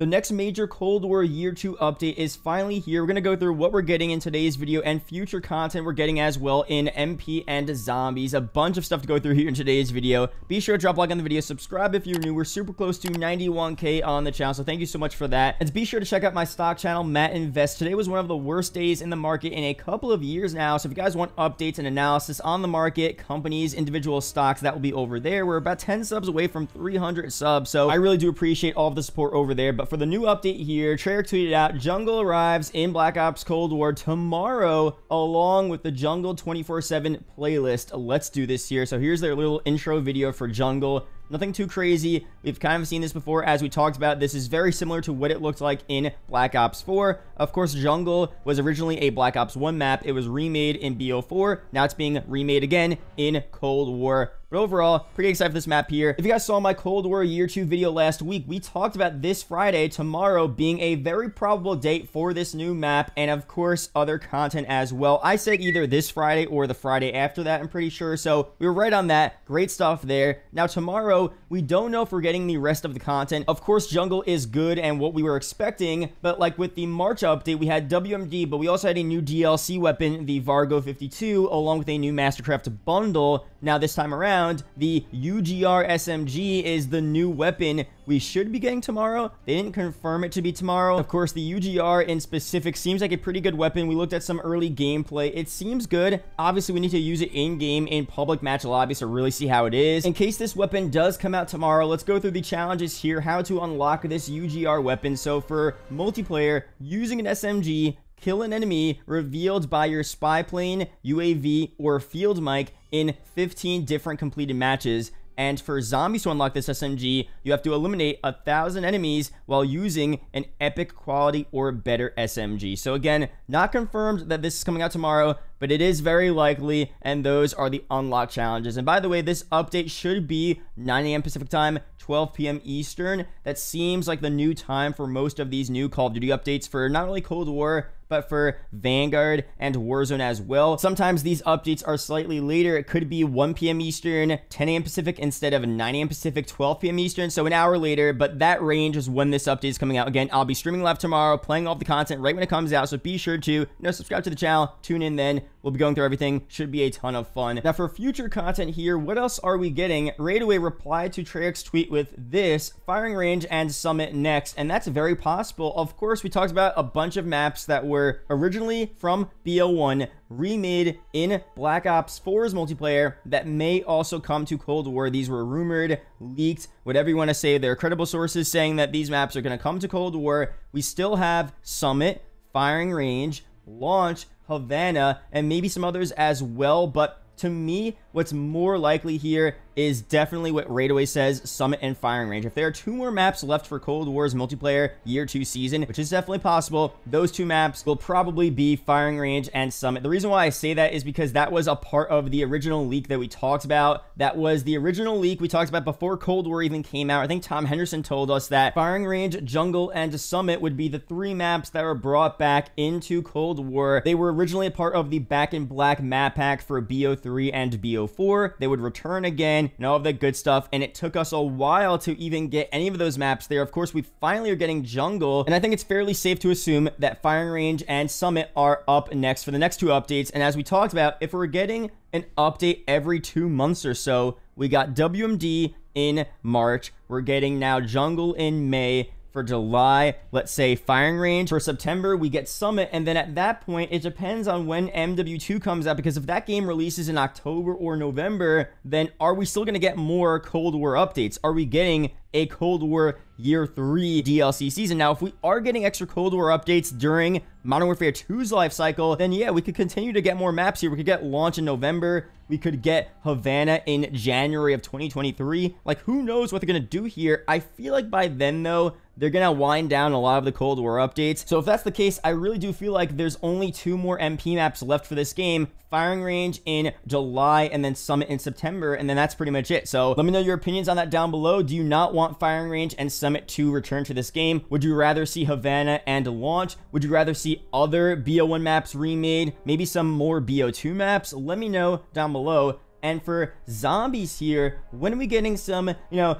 The next major Cold War Year 2 update is finally here. We're going to go through what we're getting in today's video and future content we're getting as well in MP and Zombies. A bunch of stuff to go through here in today's video. Be sure to drop a like on the video, subscribe if you're new. We're super close to 91K on the channel, so thank you so much for that. And be sure to check out my stock channel, Matt Invest. Today was one of the worst days in the market in a couple of years now, so if you guys want updates and analysis on the market, companies, individual stocks, that will be over there. We're about 10 subs away from 300 subs, so I really do appreciate all of the support over there. But for the new update here, Treyarch tweeted out, Jungle arrives in Black Ops Cold War tomorrow, along with the Jungle 24/7 playlist. Let's do this here. So here's their little intro video for Jungle. Nothing too crazy. We've kind of seen this before, as we talked about. This is very similar to what it looked like in Black Ops 4. Of course, Jungle was originally a Black Ops 1 map. It was remade in BO4. Now it's being remade again in Cold War. But overall, pretty excited for this map here. If you guys saw my Cold War Year 2 video last week, we talked about this Friday, tomorrow, being a very probable date for this new map, and of course, other content as well. I said either this Friday or the Friday after that, I'm pretty sure. So we were right on that. Great stuff there. Now, tomorrow, we don't know if we're getting the rest of the content. Of course, Jungle is good and what we were expecting, but like with the March update, we had WMD, but we also had a new DLC weapon, the Vargo 52, along with a new Mastercraft bundle. Now, this time around, the UGR SMG is the new weapon we should be getting tomorrow. They didn't confirm it to be tomorrow. Of course, the UGR in specific seems like a pretty good weapon. We looked at some early gameplay. It seems good. Obviously, we need to use it in-game in public match lobbies to really see how it is. In case this weapon does come out tomorrow, let's go through the challenges here, how to unlock this UGR weapon. So for multiplayer, using an SMG, kill an enemy revealed by your spy plane, UAV, or field mic in 15 different completed matches. And for zombies to unlock this SMG, you have to eliminate 1,000 enemies while using an epic quality or better SMG. So again, not confirmed that this is coming out tomorrow, but it is very likely, and those are the unlock challenges. And by the way, this update should be 9 a.m. Pacific time, 12 p.m. Eastern. That seems like the new time for most of these new Call of Duty updates for not only Cold War, but for Vanguard and Warzone as well. Sometimes these updates are slightly later. It could be 1 p.m. Eastern, 10 a.m. Pacific instead of 9 a.m. Pacific, 12 p.m. Eastern, so an hour later, but that range is when this update is coming out. Again, I'll be streaming live tomorrow, playing all the content right when it comes out, so be sure to subscribe to the channel, tune in then. We'll be going through everything. Should be a ton of fun. Now, for future content here, what else are we getting? Raidaway replied to Treyarch's tweet with this: firing range and summit next, and that's very possible. Of course, we talked about a bunch of maps that were originally from BO1, remade in Black Ops 4's multiplayer, that may also come to Cold War. These were rumored, leaked, whatever you want to say. There are credible sources saying that these maps are going to come to Cold War. We still have summit, firing range, launch, Havana, and maybe some others as well. But to me, what's more likely here is definitely what Raidaway says, summit and firing range. If there are 2 more maps left for Cold War's multiplayer Year 2 season, which is definitely possible, those 2 maps will probably be firing range and summit. The reason why I say that is because that was a part of the original leak that we talked about. That was the original leak we talked about before Cold War even came out. I think Tom Henderson told us that firing range, jungle, and summit would be the 3 maps that were brought back into Cold War. They were originally a part of the Back in Black map pack for BO3 and BO4. They would return again and all of that good stuff, and it took us a while to even get any of those maps there. Of course, we finally are getting jungle, and I think it's fairly safe to assume that firing range and summit are up next for the next 2 updates. And as we talked about, if we're getting an update every 2 months or so, we got WMD in March, we're getting now jungle in May. For July, let's say firing range. For September, we get summit, and then at that point, it depends on when MW2 comes out, because if that game releases in October or November, then are we still going to get more Cold War updates? Are we getting a Cold War Year 3 DLC season? Now, if we are getting extra Cold War updates during Modern Warfare 2's life cycle, then yeah, we could continue to get more maps here. We could get launch in November. We could get Havana in January of 2023. Like, who knows what they're going to do here? I feel like by then, though, they're going to wind down a lot of the Cold War updates. So if that's the case, I really do feel like there's only 2 more MP maps left for this game. Firing range in July, and then summit in September, and then that's pretty much it. So let me know your opinions on that down below. Do you not want firing range and summit to return to this game? Would you rather see Havana and launch? Would you rather see other BO1 maps remade? Maybe some more BO2 maps? Let me know down below. And for zombies here, when are we getting some,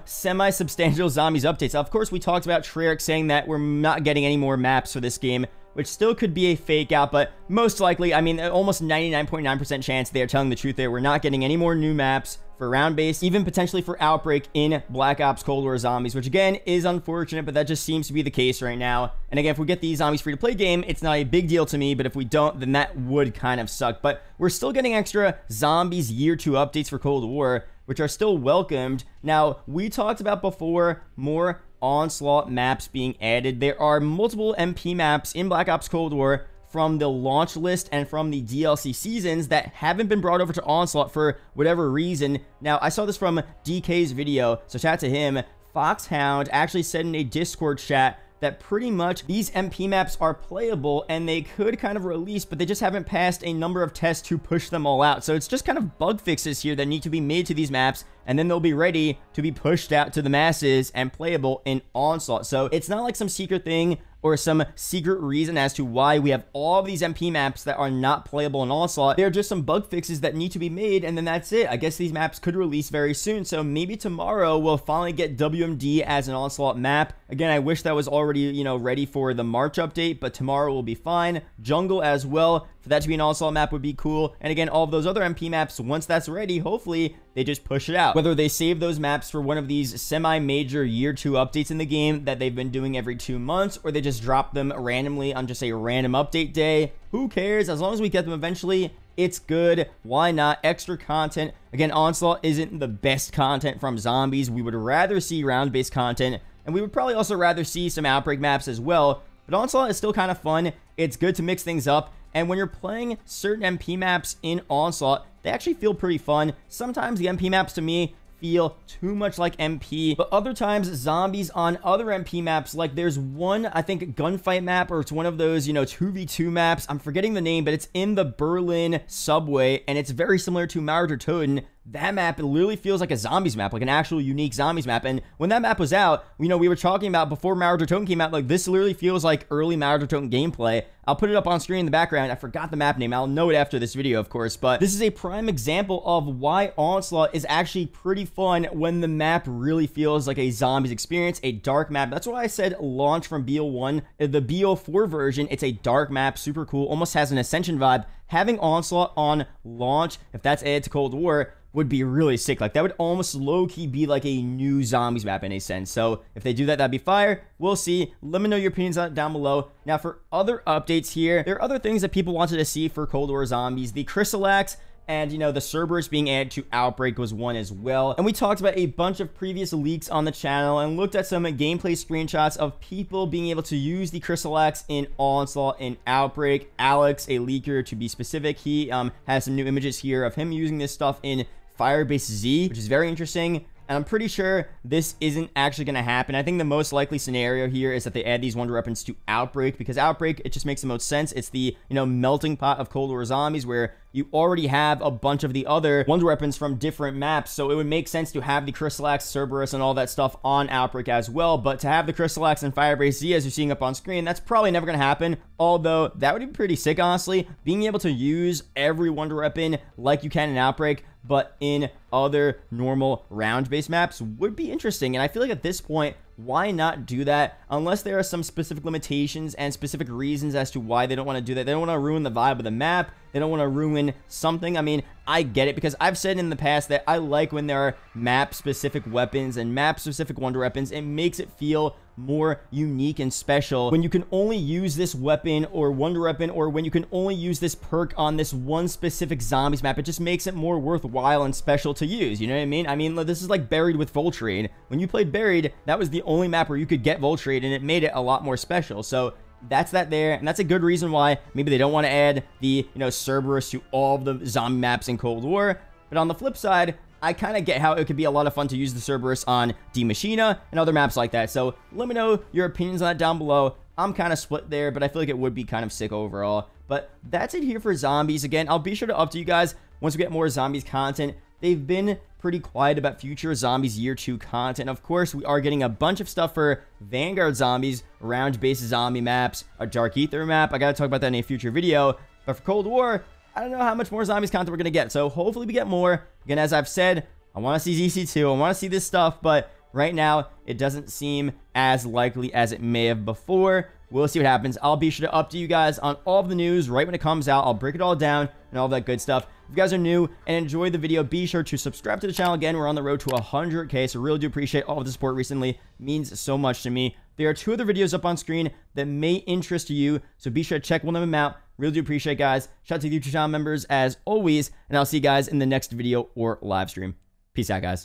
semi-substantial zombies updates? Of course, we talked about Treyarch saying that we're not getting any more maps for this game, which still could be a fake out, but most likely, I mean, almost 99.9% chance they are telling the truth there. We're not getting any more new maps for round-based, even potentially for Outbreak in Black Ops Cold War Zombies, which again is unfortunate, but that just seems to be the case right now. And again, if we get these zombies free-to-play game, it's not a big deal to me, but if we don't, then that would kind of suck. But we're still getting extra zombies year 2 updates for Cold War, which are still welcomed. Now, we talked about before more Onslaught maps being added. There are multiple MP maps in Black Ops Cold War from the launch list and from the DLC seasons that haven't been brought over to Onslaught for whatever reason. Now, I saw this from DK's video, so shout out to him. Foxhound actually said in a Discord chat that pretty much these MP maps are playable and they could kind of release, but they just haven't passed a number of tests to push them all out. So it's just kind of bug fixes here that need to be made to these maps, and then they'll be ready to be pushed out to the masses and playable in Onslaught. So it's not like some secret thing or some secret reason as to why we have all of these MP maps that are not playable in Onslaught. They're just some bug fixes that need to be made, and then that's it. I guess these maps could release very soon, so maybe tomorrow we'll finally get WMD as an Onslaught map. Again, I wish that was already, ready for the March update, but tomorrow will be fine. Jungle as well, for that to be an Onslaught map would be cool. And again, all of those other MP maps, once that's ready, hopefully they just push it out. Whether they save those maps for one of these semi-major year 2 updates in the game that they've been doing every 2 months, or they just drop them randomly on just a random update day, who cares? As long as we get them eventually, it's good. Why not? Extra content. Again, Onslaught isn't the best content from zombies. We would rather see round-based content, and we would probably also rather see some Outbreak maps as well. But Onslaught is still kind of fun. It's good to mix things up. And when you're playing certain MP maps in Onslaught, they actually feel pretty fun. Sometimes the MP maps to me feel too much like MP, but other times zombies on other MP maps, like there's one, I think, gunfight map, or it's one of those, 2v2 maps. I'm forgetting the name, but it's in the Berlin subway, and it's very similar to Matterzx. That map, it literally feels like a zombies map, like an actual unique zombies map. And when that map was out, we were talking about before Matterzx came out, like this literally feels like early Matterzx gameplay. I'll put it up on screen in the background. I forgot the map name. I'll know it after this video, of course. But this is a prime example of why Onslaught is actually pretty fun when the map really feels like a zombies experience, a dark map. That's why I said launch from BO1. The BO4 version, it's a dark map, super cool, almost has an Ascension vibe. Having Onslaught on launch, if that's added to Cold War, would be really sick. Like, that would almost low-key be like a new zombies map in a sense. So if they do that, that'd be fire. We'll see. Let me know your opinions on it down below. Now, for other updates here, there are other things that people wanted to see for Cold War Zombies. The Crystal Axe and, the Cerberus being added to Outbreak was one as well. And we talked about a bunch of previous leaks on the channel and looked at some gameplay screenshots of people being able to use the Crystal Axe in Onslaught and Outbreak. Alex, a leaker to be specific, he has some new images here of him using this stuff in Firebase Z, which is very interesting. And I'm pretty sure this isn't actually going to happen. I think the most likely scenario here is that they add these wonder weapons to Outbreak, because Outbreak, it just makes the most sense. It's the, melting pot of Cold War Zombies, where you already have a bunch of the other wonder weapons from different maps. So it would make sense to have the Crystal Axe, Cerberus, and all that stuff on Outbreak as well. But to have the Crystal Axe and Firebase Z, as you're seeing up on screen, that's probably never going to happen. Although, that would be pretty sick, honestly. Being able to use every wonder weapon like you can in Outbreak, but in other normal round-based maps would be interesting. And I feel like at this point, why not do that? Unless there are some specific limitations and specific reasons as to why they don't want to do that. They don't want to ruin the vibe of the map. They don't want to ruin something. I mean, I get it, because I've said in the past that I like when there are map-specific weapons and map-specific wonder weapons. It makes it feel more unique and special when you can only use this weapon or wonder weapon, or when you can only use this perk on this one specific zombies map. It just makes it more worthwhile and special to use, you know what I mean? I mean, this is like Buried with Voltrade. When you played Buried, that was the only map where you could get Voltrade, and it made it a lot more special. So that's that there, and that's a good reason why maybe they don't want to add the, Cerberus to all of the zombie maps in Cold War. But on the flip side, I kind of get how it could be a lot of fun to use the Cerberus on D Machina and other maps like that. So let me know your opinions on that down below. I'm kind of split there, but I feel like it would be kind of sick overall. But that's it here for zombies. Again, I'll be sure to update you guys once we get more zombies content. They've been pretty quiet about future Zombies Year 2 content. Of course, we are getting a bunch of stuff for Vanguard Zombies, round-based zombie maps, a Dark Ether map. I gotta talk about that in a future video. But for Cold War, I don't know how much more zombies content we're going to get. So hopefully we get more. Again, as I've said, I want to see ZC2. I want to see this stuff, but right now it doesn't seem as likely as it may have before. We'll see what happens. I'll be sure to update you guys on all of the news right when it comes out. I'll break it all down and all that good stuff. If you guys are new and enjoy the video, be sure to subscribe to the channel. Again, we're on the road to 100K, so really do appreciate all of the support recently. It means so much to me. There are 2 other videos up on screen that may interest you, so be sure to check one of them out. Really do appreciate it, guys. Shout out to the YouTube channel members as always, and I'll see you guys in the next video or live stream. Peace out, guys.